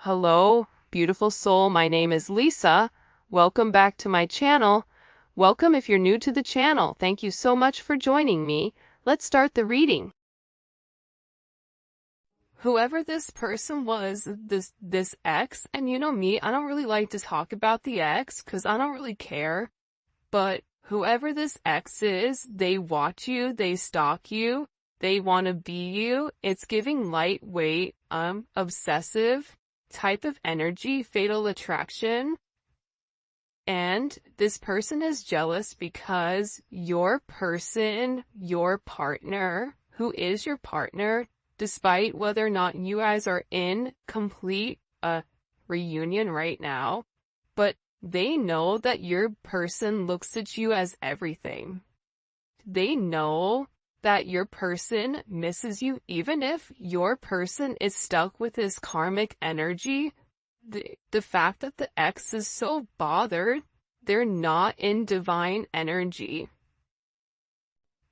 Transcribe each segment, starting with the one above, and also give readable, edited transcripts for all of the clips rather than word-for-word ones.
Hello, beautiful soul. My name is Lisa. Welcome back to my channel. Welcome if you're new to the channel. Thank you so much for joining me. Let's start the reading. Whoever this person was, this ex, and you know me, I don't really like to talk about the ex because I don't really care. But whoever this ex is, they watch you, they stalk you, they want to be you. It's giving lightweight, obsessive type of energy, fatal attraction. And this person is jealous because your person, your partner, who is your partner, despite whether or not you guys are in complete reunion right now, but they know that your person looks at you as everything. They know that your person misses you, even if your person is stuck with this karmic energy. The fact that the ex is so bothered, they're not in divine energy.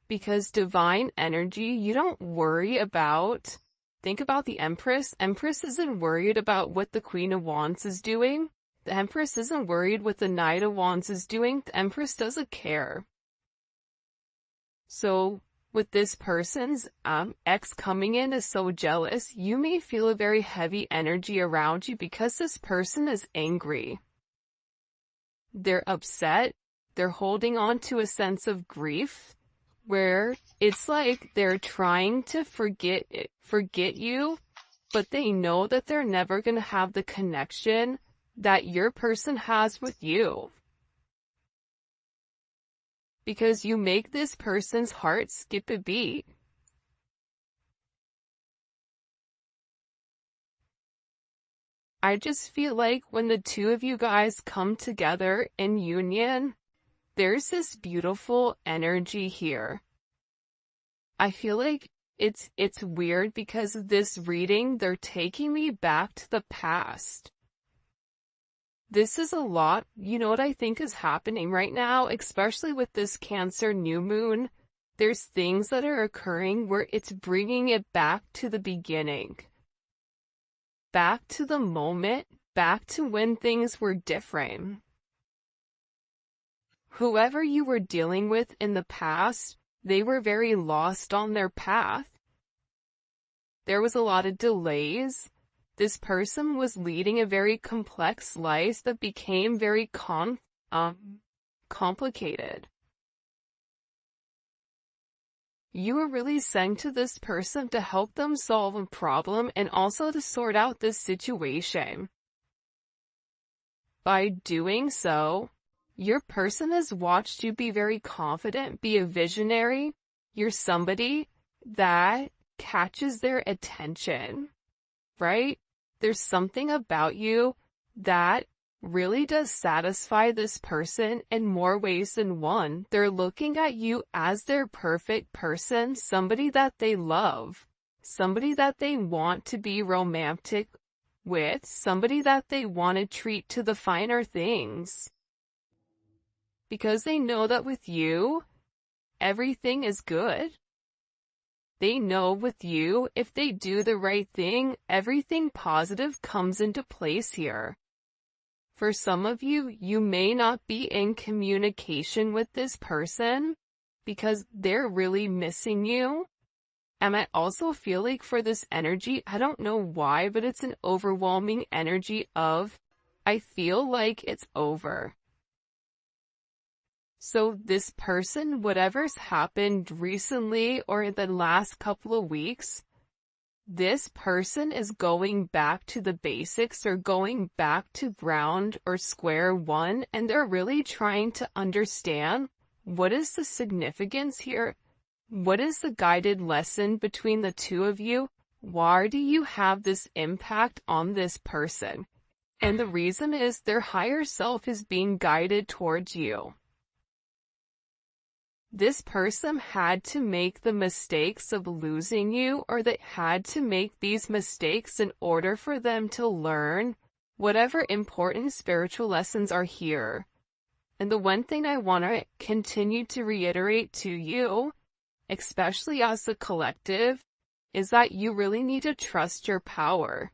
Because divine energy, you don't worry about. Think about the Empress. Empress isn't worried about what the Queen of Wands is doing. The Empress isn't worried what the Knight of Wands is doing. The Empress doesn't care. So with this person's ex coming in is so jealous, you may feel a very heavy energy around you because this person is angry. They're upset. They're holding on to a sense of grief where it's like they're trying to forget you, but they know that they're never going to have the connection that your person has with you. Because you make this person's heart skip a beat. I just feel like when the two of you guys come together in union, there's this beautiful energy here. I feel like it's weird because of this reading, they're taking me back to the past. This is a lot. You know what I think is happening right now, especially with this Cancer new moon? There's things that are occurring where it's bringing it back to the beginning. Back to the moment, back to when things were different. Whoever you were dealing with in the past, they were very lost on their path. There was a lot of delays. This person was leading a very complex life that became very complicated. You were really sent to this person to help them solve a problem and also to sort out this situation. By doing so, your person has watched you be very confident, be a visionary. You're somebody that catches their attention, right? There's something about you that really does satisfy this person in more ways than one. They're looking at you as their perfect person, somebody that they love, somebody that they want to be romantic with, somebody that they want to treat to the finer things. Because they know that with you, everything is good. They know with you, if they do the right thing, everything positive comes into place here. For some of you, you may not be in communication with this person because they're really missing you. And I also feel like for this energy, I don't know why, but it's an overwhelming energy of, I feel like it's over. So this person, whatever's happened recently or in the last couple of weeks, this person is going back to the basics or going back to ground or square one, and they're really trying to understand what is the significance here? What is the guided lesson between the two of you? Why do you have this impact on this person? And the reason is their higher self is being guided towards you. This person had to make the mistakes of losing you, or they had to make these mistakes in order for them to learn whatever important spiritual lessons are here. And the one thing I want to continue to reiterate to you, especially as a collective, is that you really need to trust your power.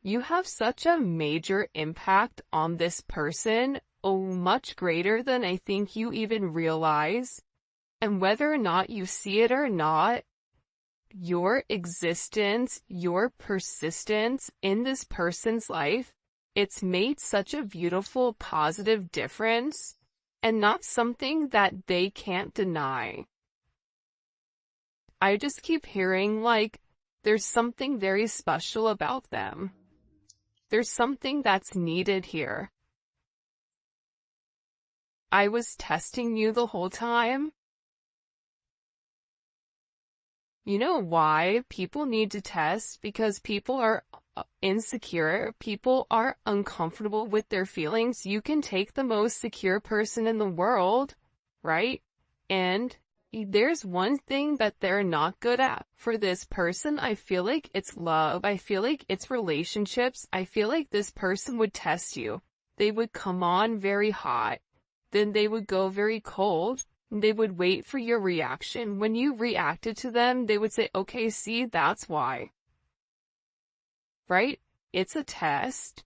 You have such a major impact on this person, much greater than I think you even realize. And whether or not you see it or not, your existence, your persistence in this person's life, it's made such a beautiful, positive difference, and not something that they can't deny. I just keep hearing like, there's something very special about them. There's something that's needed here. I was testing you the whole time. You know why people need to test? Because people are insecure. People are uncomfortable with their feelings. You can take the most secure person in the world, right? And there's one thing that they're not good at. For this person, I feel like it's love. I feel like it's relationships. I feel like this person would test you. They would come on very hot. Then they would go very cold. They would wait for your reaction. When you reacted to them, they would say, okay, see, that's why. Right? It's a test.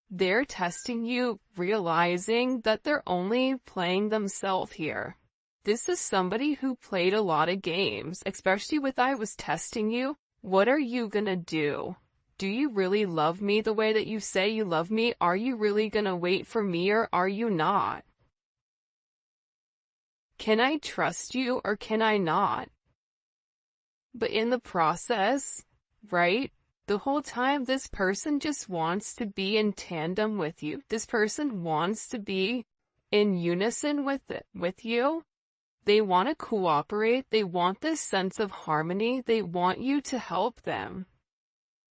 They're testing you, realizing that they're only playing themselves here. This is somebody who played a lot of games, especially with I was testing you. What are you gonna do? Do you really love me the way that you say you love me? Are you really gonna wait for me or are you not? Can I trust you or can I not? But in the process, right, the whole time this person just wants to be in tandem with you. This person wants to be in unison with you. They want to cooperate. They want this sense of harmony. They want you to help them.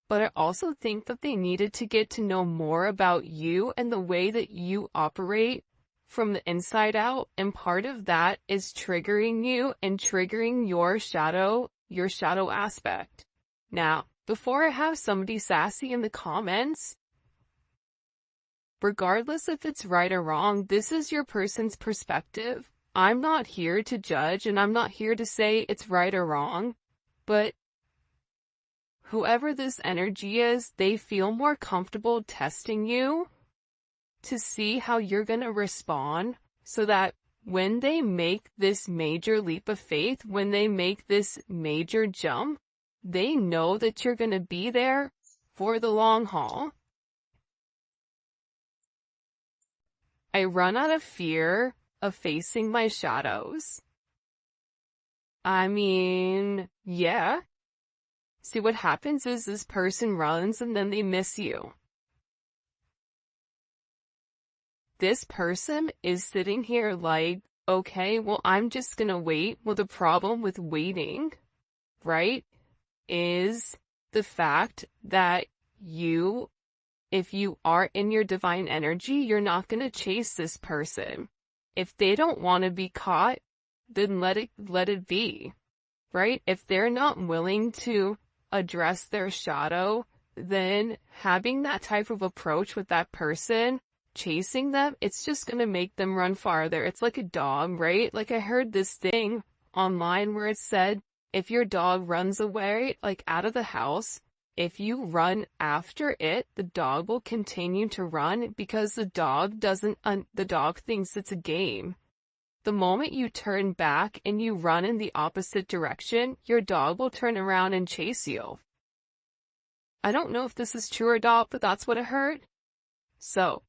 But I also think that they needed to get to know more about you and the way that you operate from the inside out, and part of that is triggering you and triggering your shadow aspect. Now, before I have somebody sassy in the comments, regardless if it's right or wrong, this is your person's perspective. I'm not here to judge and I'm not here to say it's right or wrong, but whoever this energy is, they feel more comfortable testing you to see how you're going to respond, so that when they make this major leap of faith, when they make this major jump, they know that you're going to be there for the long haul. I run out of fear of facing my shadows. I mean, yeah. See, what happens is this person runs and then they miss you. This person is sitting here like, okay, well, I'm just gonna wait. Well, the problem with waiting, right, is the fact that if you are in your divine energy, you're not gonna chase this person. If they don't want to be caught, then let it be, right? If they're not willing to address their shadow, then having that type of approach with that person, chasing them, it's just going to make them run farther. It's like a dog, right? Like I heard this thing online where it said, if your dog runs away, like out of the house, if you run after it, the dog will continue to run because the dog thinks it's a game. The moment you turn back and you run in the opposite direction, your dog will turn around and chase you. I don't know if this is true or not, but that's what I heard. So,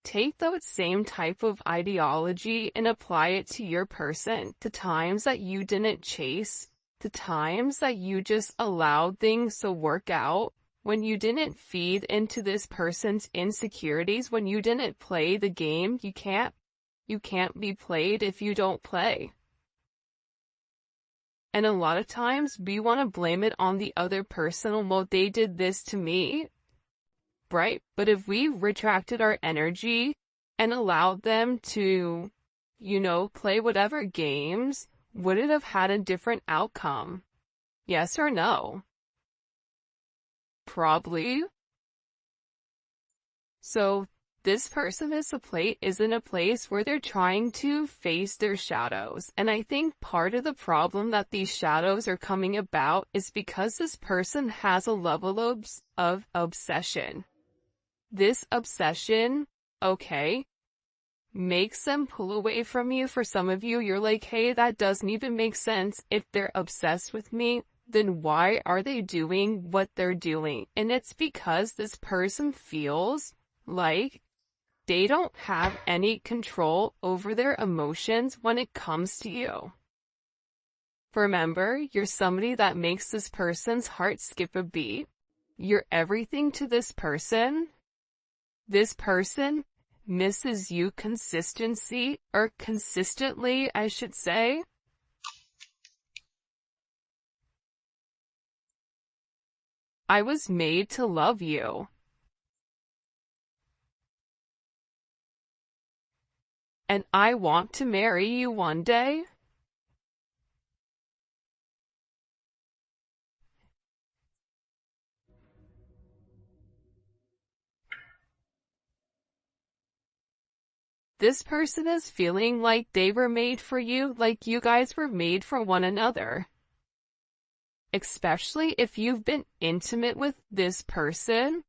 take that same type of ideology and apply it to your person, to times that you didn't chase, to times that you just allowed things to work out, when you didn't feed into this person's insecurities, when you didn't play the game. You can't be played if you don't play. And a lot of times we want to blame it on the other person. Well, they did this to me, right? But if we retracted our energy and allowed them to, play whatever games, would it have had a different outcome? Yes or no? Probably. So this person is in a place where they're trying to face their shadows. And I think part of the problem that these shadows are coming about is because this person has a level of obsession. This obsession, okay, makes them pull away from you. For some of you, you're like, hey, that doesn't even make sense. If they're obsessed with me, then why are they doing what they're doing? And it's because this person feels like they don't have any control over their emotions when it comes to you. Remember, you're somebody that makes this person's heart skip a beat. You're everything to this person. This person misses you consistently, I should say. I was made to love you. And I want to marry you one day. This person is feeling like they were made for you, like you guys were made for one another. Especially if you've been intimate with this person.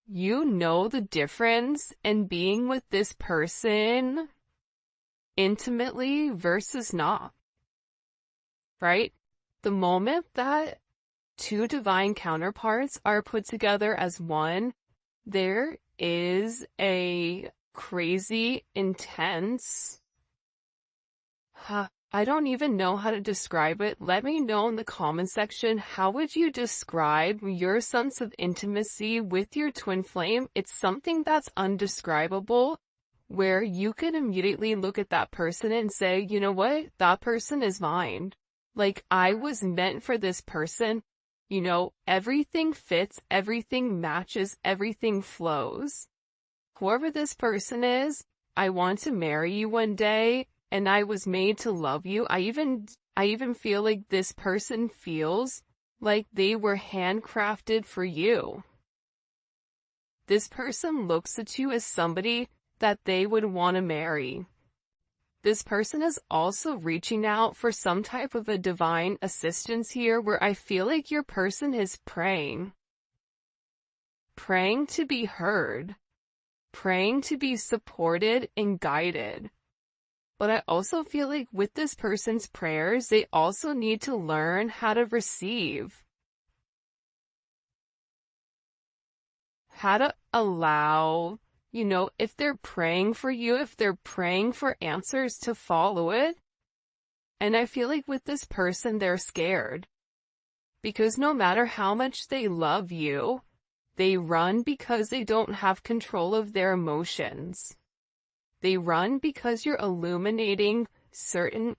You know the difference in being with this person intimately versus not. Right? The moment that two divine counterparts are put together as one, there is a crazy, intense, I don't even know how to describe it. Let me know in the comment section, how would you describe your sense of intimacy with your twin flame? It's something that's undescribable, where you can immediately look at that person and say, you know what? That person is mine. Like, I was meant for this person. You know, everything fits, everything matches, everything flows. Whoever this person is, I want to marry you one day. And I was made to love you. I even feel like this person feels like they were handcrafted for you. This person looks at you as somebody that they would want to marry. This person is also reaching out for some type of a divine assistance here, where I feel like your person is praying. Praying to be heard. Praying to be supported and guided. But I also feel like with this person's prayers, they also need to learn how to receive. How to allow, you know, if they're praying for you, if they're praying for answers, to follow it. And I feel like with this person, they're scared. Because no matter how much they love you, they run because they don't have control of their emotions. They run because you're illuminating certain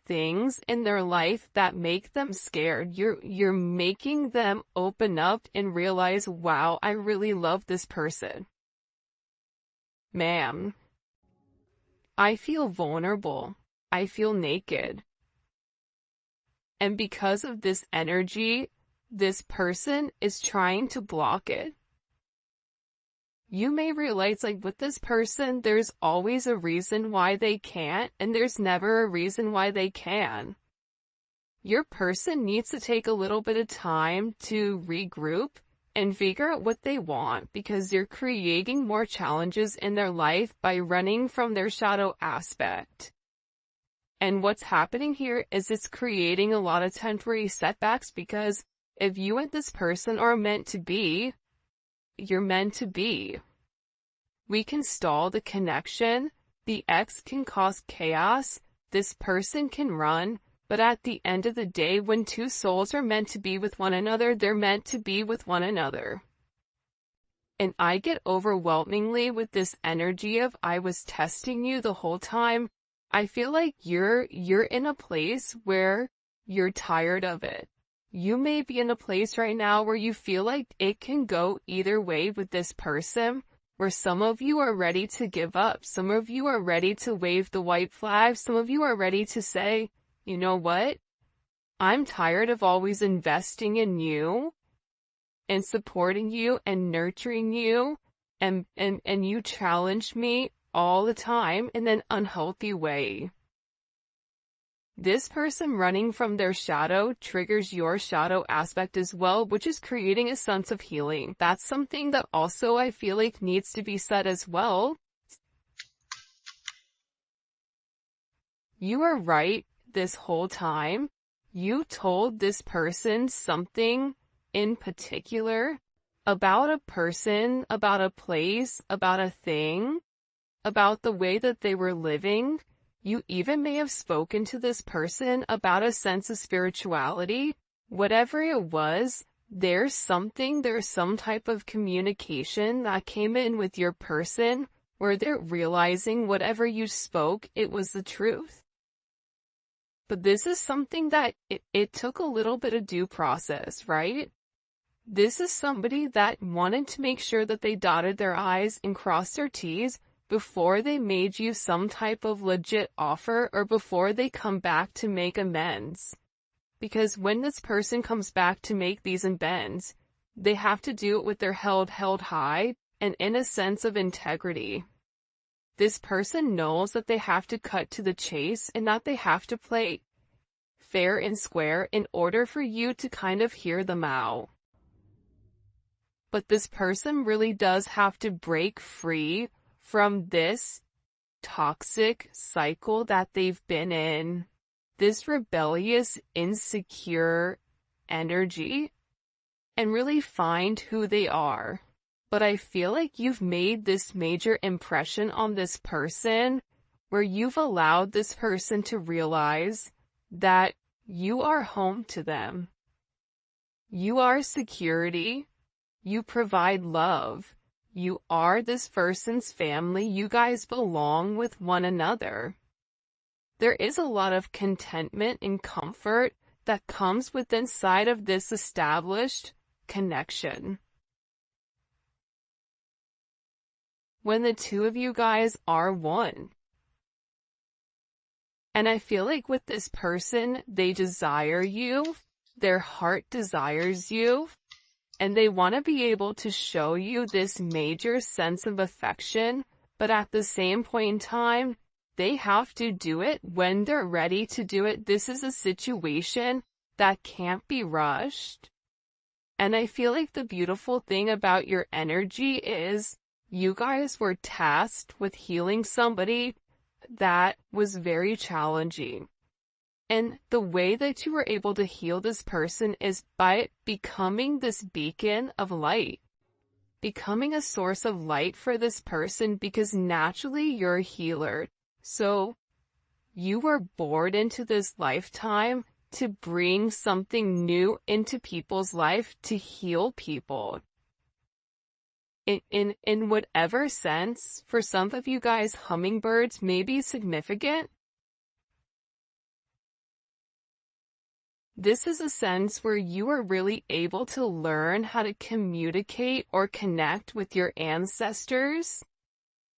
things in their life that make them scared. You're making them open up and realize, wow, I really love this person. Man, I feel vulnerable. I feel naked. And because of this energy, this person is trying to block it. You may realize, like, with this person, there's always a reason why they can't, and there's never a reason why they can. Your person needs to take a little bit of time to regroup and figure out what they want, because they're creating more challenges in their life by running from their shadow aspect. And what's happening here is it's creating a lot of temporary setbacks, because if you and this person are meant to be, you're meant to be. We can stall the connection, the ex can cause chaos, this person can run, but at the end of the day, when two souls are meant to be with one another, they're meant to be with one another. And I get overwhelmingly with this energy of, I was testing you the whole time. I feel like you're in a place where you're tired of it. You may be in a place right now where you feel like it can go either way with this person, where some of you are ready to give up. Some of you are ready to wave the white flag. Some of you are ready to say, you know what? I'm tired of always investing in you and supporting you and nurturing you and you challenge me all the time in an unhealthy way. This person running from their shadow triggers your shadow aspect as well, which is creating a sense of healing. That's something that also I feel like needs to be said as well. You are right this whole time. You told this person something in particular about a person, about a place, about a thing, about the way that they were living. You even may have spoken to this person about a sense of spirituality. Whatever it was, there's some type of communication that came in with your person where they're realizing whatever you spoke, it was the truth. But this is something that it took a little bit of due process, right? This is somebody that wanted to make sure that they dotted their I's and crossed their T's before they made you some type of legit offer or before they come back to make amends. Because when this person comes back to make these amends, they have to do it with their head held high and in a sense of integrity. This person knows that they have to cut to the chase and that they have to play fair and square in order for you to kind of hear them out. But this person really does have to break free from this toxic cycle that they've been in, this rebellious, insecure energy, and really find who they are. But I feel like you've made this major impression on this person where you've allowed this person to realize that you are home to them. You are security. You provide love. You are this person's family. You guys belong with one another. There is a lot of contentment and comfort that comes with inside of this established connection. When the two of you guys are one. And I feel like with this person, they desire you. Their heart desires you. And they want to be able to show you this major sense of affection, but at the same point in time, they have to do it when they're ready to do it. This is a situation that can't be rushed. And I feel like the beautiful thing about your energy is you guys were tasked with healing somebody that was very challenging. And the way that you were able to heal this person is by becoming this beacon of light, becoming a source of light for this person because naturally you're a healer. So you were born into this lifetime to bring something new into people's life, to heal people. In whatever sense, for some of you guys, hummingbirds may be significant. This is a sense where you are really able to learn how to communicate or connect with your ancestors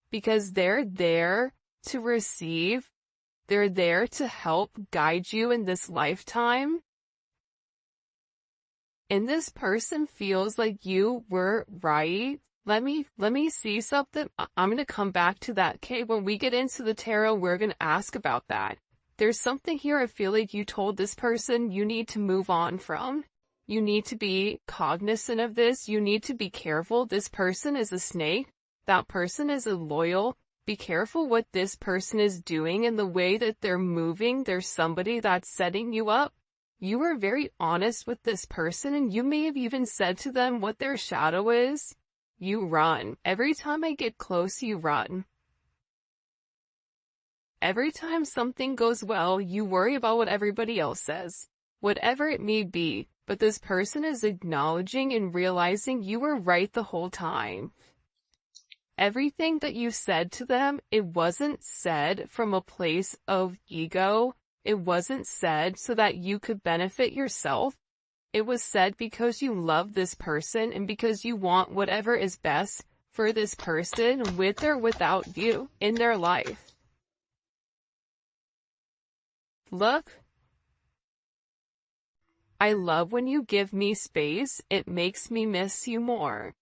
because they're there to receive. They're there to help guide you in this lifetime. And this person feels like you were right. Let me see something. I'm going to come back to that. Okay, when we get into the tarot, we're going to ask about that. There's something here I feel like you told this person you need to move on from. You need to be cognizant of this. You need to be careful. This person is a snake. That person is a loyal. Be careful what this person is doing and the way that they're moving. There's somebody that's setting you up. You were very honest with this person and you may have even said to them what their shadow is. You run. Every time I get close, you run. Every time something goes well, you worry about what everybody else says, whatever it may be, but this person is acknowledging and realizing you were right the whole time. Everything that you said to them, it wasn't said from a place of ego. It wasn't said so that you could benefit yourself. It was said because you love this person and because you want whatever is best for this person with or without you in their life. Look, I love when you give me space. It makes me miss you more.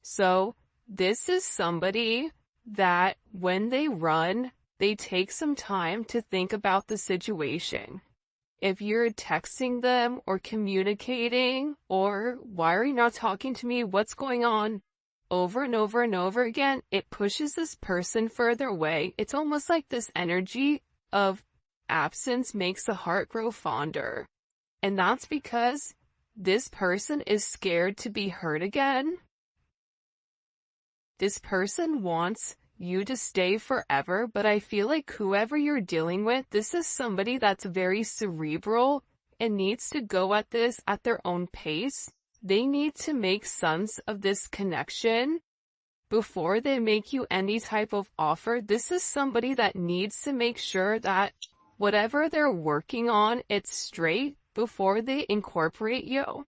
So, This is somebody that when they run, they take some time to think about the situation. If you're texting them or communicating or why are you not talking to me? What's going on? Over and over and over again, it pushes this person further away. It's almost like this energy of absence makes the heart grow fonder. And that's because this person is scared to be hurt again. This person wants you to stay forever, but I feel like whoever you're dealing with, this is somebody that's very cerebral and needs to go at this at their own pace. They need to make sense of this connection before they make you any type of offer. This is somebody that needs to make sure that whatever they're working on, it's straight before they incorporate you.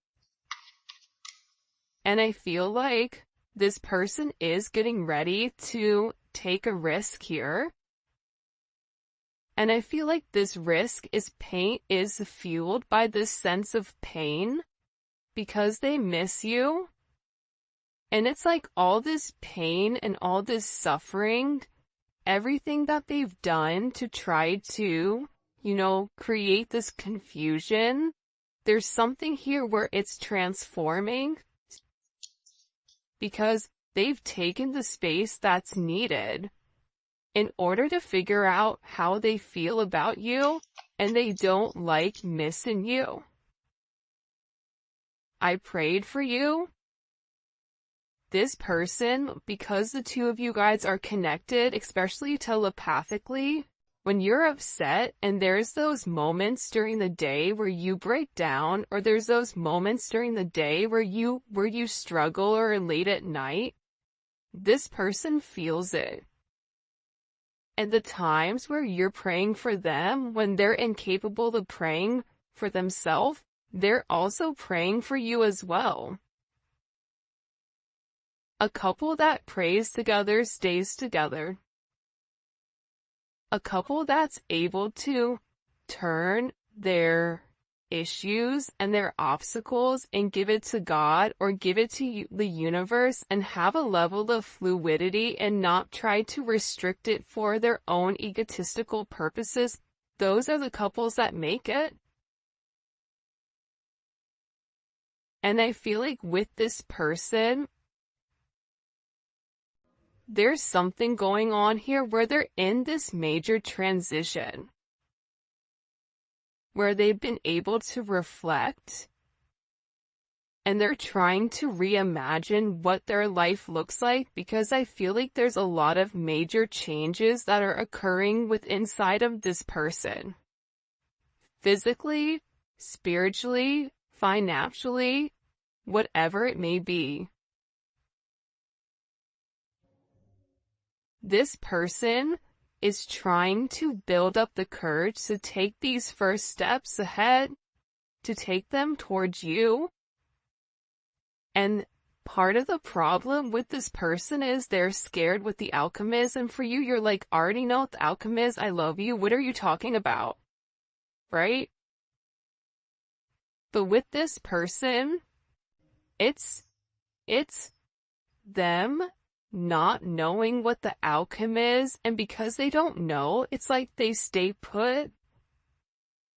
And I feel like this person is getting ready to take a risk here. And I feel like this risk is fueled by this sense of pain because they miss you. And it's like all this pain and all this suffering, everything that they've done to try to, create this confusion. There's something here where it's transforming because they've taken the space that's needed in order to figure out how they feel about you, and they don't like missing you. I prayed for you. This person, because the two of you guys are connected, especially telepathically, when you're upset and there's those moments during the day where you break down, or there's those moments during the day where you struggle or late at night, this person feels it. And the times where you're praying for them, when they're incapable of praying for themselves, they're also praying for you as well. A couple that prays together stays together. A couple that's able to turn their issues and their obstacles and give it to God or give it to the universe and have a level of fluidity and not try to restrict it for their own egotistical purposes. Those are the couples that make it. And I feel like with this person, there's something going on here where they're in this major transition, where they've been able to reflect and they're trying to reimagine what their life looks like, because I feel like there's a lot of major changes that are occurring inside of this person. Physically, spiritually, financially, whatever it may be. This person is trying to build up the courage to take these first steps ahead, to take them towards you. And part of the problem with this person is they're scared with the outcome is, and for you, you're like, I already know what the outcome is, I love you, what are you talking about? Right? But with this person, it's them not knowing what the outcome is, and because they don't know, it's like they stay put.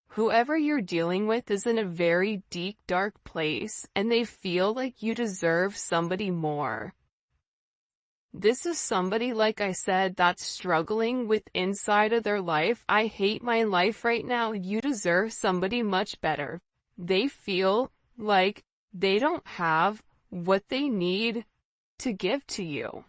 Whoever you're dealing with is in a very deep, dark place, and they feel like you deserve somebody more. This is somebody, like I said, that's struggling with inside of their life. I hate my life right now. You deserve somebody much better. They feel like they don't have what they need to give to you.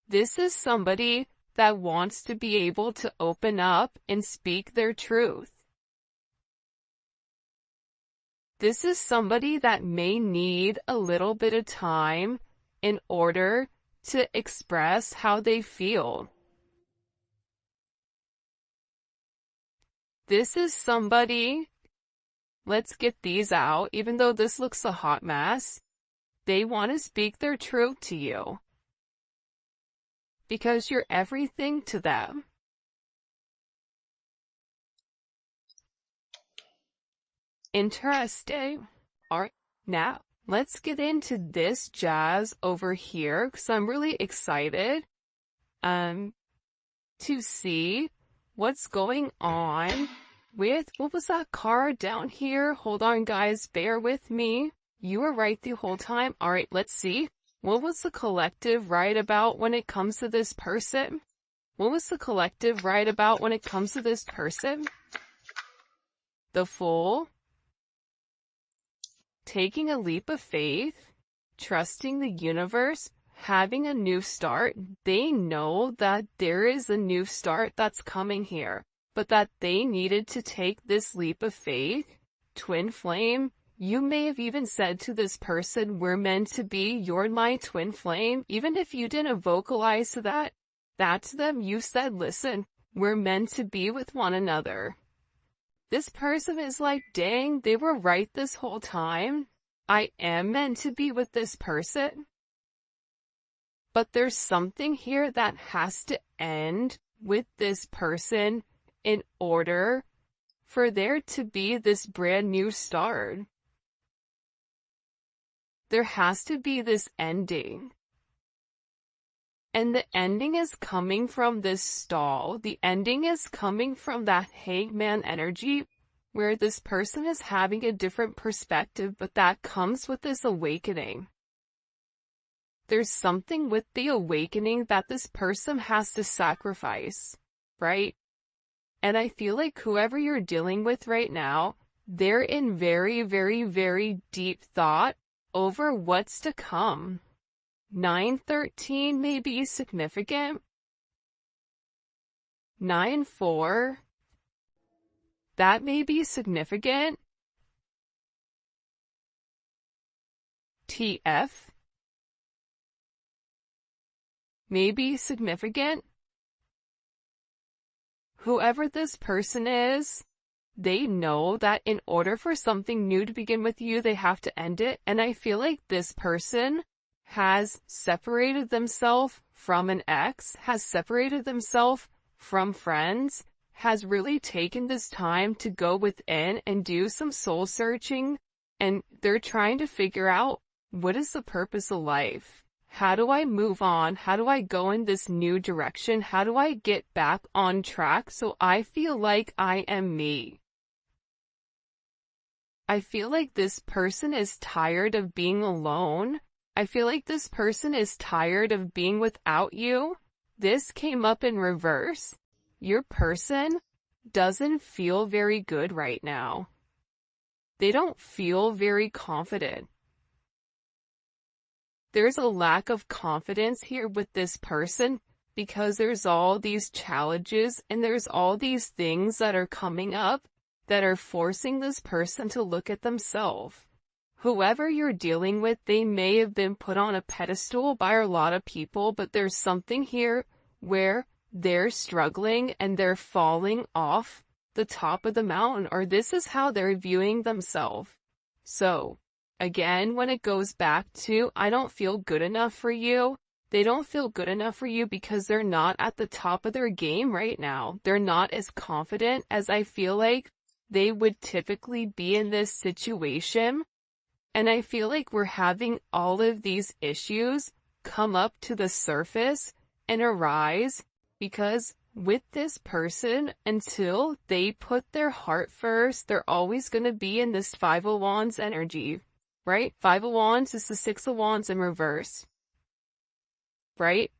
This is somebody that wants to be able to open up and speak their truth. This is somebody that may need a little bit of time in order to express how they feel. This is somebody, let's get these out, even though this looks a hot mess, they want to speak their truth to you. Because you're everything to them. Interesting. Alright, now let's get into this jazz over here because I'm really excited to see what's going on with, what was that card down here? Hold on, guys, bear with me. You were right the whole time. All right, let's see. What was the collective right about when it comes to this person? What was the collective right about when it comes to this person? The Fool. Taking a leap of faith, trusting the universe, having a new start. They know that there is a new start that's coming here, but that they needed to take this leap of faith. Twin flame. You may have even said to this person, we're meant to be, you're my twin flame. Even if you didn't vocalize to that to them, you said, listen, we're meant to be with one another. This person is like, dang, they were right this whole time. I am meant to be with this person. But there's something here that has to end with this person in order for there to be this brand new start. There has to be this ending. And the ending is coming from this stall. The ending is coming from that hangman energy where this person is having a different perspective, but that comes with this awakening. There's something with the awakening that this person has to sacrifice, right? And I feel like whoever you're dealing with right now, they're in very, very, very deep thought over what's to come. 913 may be significant. 9-4, that may be significant. TF may be significant. Whoever this person is, they know that in order for something new to begin with you, they have to end it. And I feel like this person has separated themselves from an ex, has separated themselves from friends, has really taken this time to go within and do some soul searching, and they're trying to figure out, what is the purpose of life? How do I move on? How do I go in this new direction? How do I get back on track so I feel like I am me? I feel like this person is tired of being alone. I feel like this person is tired of being without you. This came up in reverse. Your person doesn't feel very good right now. They don't feel very confident. There's a lack of confidence here with this person because there's all these challenges and there's all these things that are coming up that are forcing this person to look at themselves. Whoever you're dealing with, they may have been put on a pedestal by a lot of people, but there's something here where they're struggling and they're falling off the top of the mountain, or this is how they're viewing themselves. So, again, when it goes back to, I don't feel good enough for you, they don't feel good enough for you because they're not at the top of their game right now. They're not as confident as I feel like they would typically be in this situation. And I feel like we're having all of these issues come up to the surface and arise because with this person, until they put their heart first, they're always going to be in this Five of Wands energy, right? Five of Wands is the Six of Wands in reverse, right?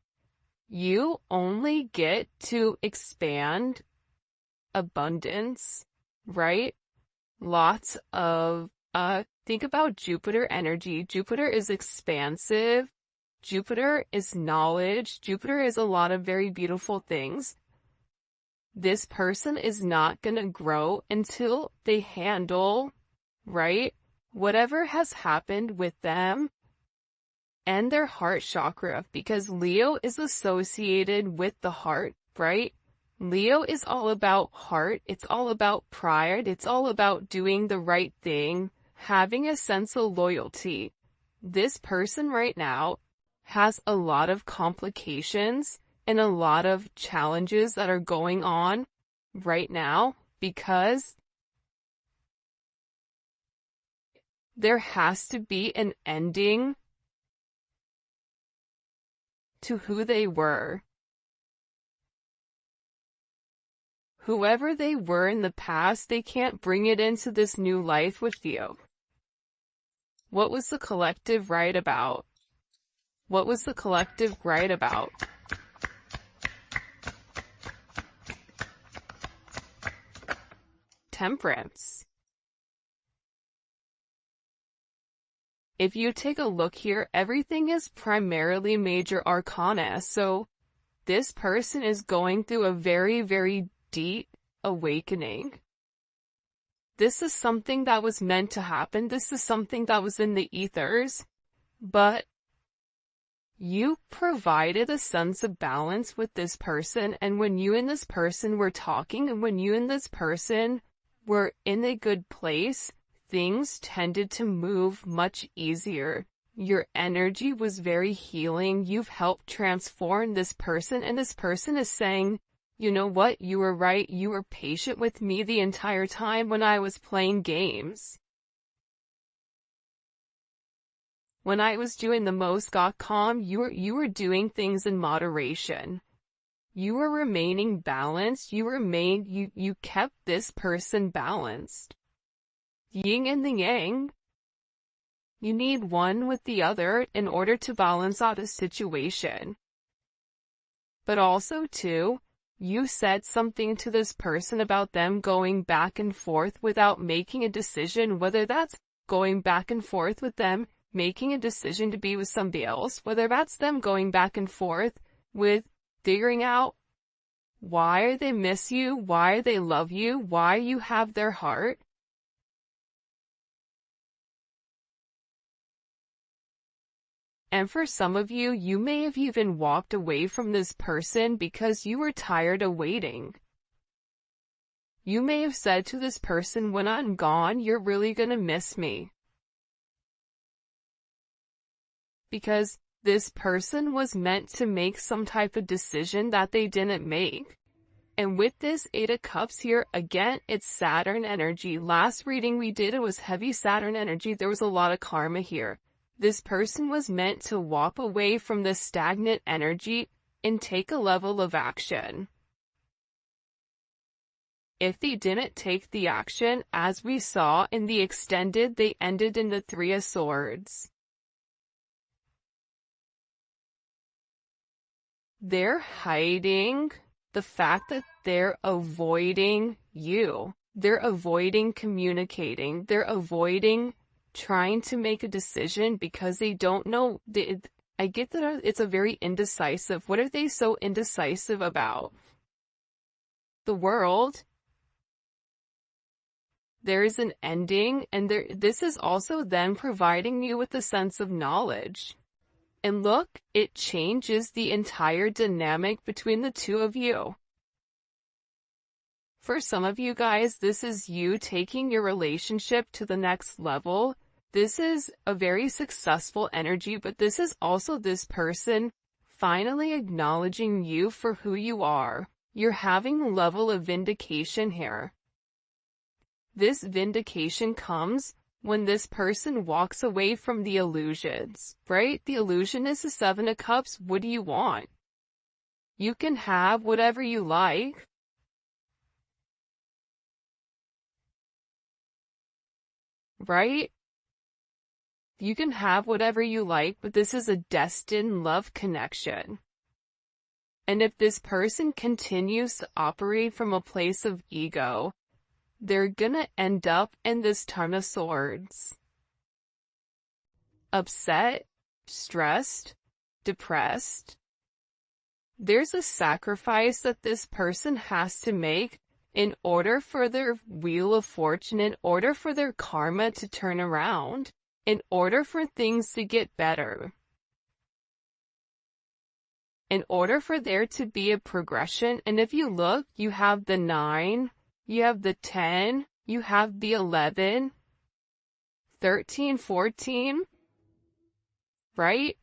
You only get to expand abundance, right? Lots of, think about Jupiter energy. Jupiter is expansive. Jupiter is knowledge. Jupiter is a lot of very beautiful things. This person is not going to grow until they handle, right, whatever has happened with them and their heart chakra, because Leo is associated with the heart, right? Leo is all about heart. It's all about pride. It's all about doing the right thing, having a sense of loyalty. This person right now has a lot of complications and a lot of challenges that are going on right now because There has to be an ending to who they were. Whoever they were in the past, they can't bring it into this new life with you. What was the collective right about? What was the collective right about? Temperance. If you take a look here, everything is primarily major arcana, so this person is going through a very, very deep awakening. This is something that was meant to happen. This is something that was in the ethers, but you provided a sense of balance with this person, and when you and this person were talking, and when you and this person were in a good place, things tended to move much easier. Your energy was very healing. You've helped transform this person, and this person is saying, you know what, you were right. You were patient with me the entire time when I was playing games. When I was doing the most got calm, you were doing things in moderation. You were remaining balanced. You kept this person balanced. Yin and the yang. You need one with the other in order to balance out a situation. But also, too, you said something to this person about them going back and forth without making a decision, whether that's going back and forth with them, making a decision to be with somebody else, whether that's them going back and forth with figuring out why they miss you, why they love you, why you have their heart. And for some of you, you may have even walked away from this person because you were tired of waiting. You may have said to this person, when I'm gone, you're really gonna miss me. Because this person was meant to make some type of decision that they didn't make. And with this Eight of Cups here, again, it's Saturn energy. Last reading we did, it was heavy Saturn energy. There was a lot of karma here. This person was meant to walk away from the stagnant energy and take a level of action. If they didn't take the action, as we saw in the extended, they ended in the Three of Swords. They're hiding the fact that they're avoiding you. They're avoiding communicating. They're avoiding trying to make a decision because they don't know. I get that it's a very indecisive. What are they so indecisive about? The world. There is an ending, and this is also then providing you with a sense of knowledge. And look, it changes the entire dynamic between the two of you. For some of you guys, this is you taking your relationship to the next level. This is a very successful energy, but this is also this person finally acknowledging you for who you are. You're having a level of vindication here. This vindication comes when this person walks away from the illusions, right? The illusion is the Seven of Cups. What do you want? You can have whatever you like. Right? You can have whatever you like, but this is a destined love connection. And if this person continues to operate from a place of ego, they're gonna end up in this Ten of Swords. Upset, stressed, depressed. There's a sacrifice that this person has to make in order for their wheel of fortune, in order for their karma to turn around, in order for things to get better. In order for there to be a progression, and if you look, you have the 9, you have the 10, you have the 11, 13, 14, right?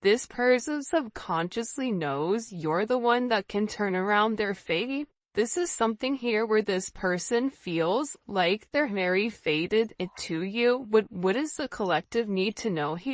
This person subconsciously knows you're the one that can turn around their fate. This is something here where this person feels like they're very faded to you. What does the collective need to know here?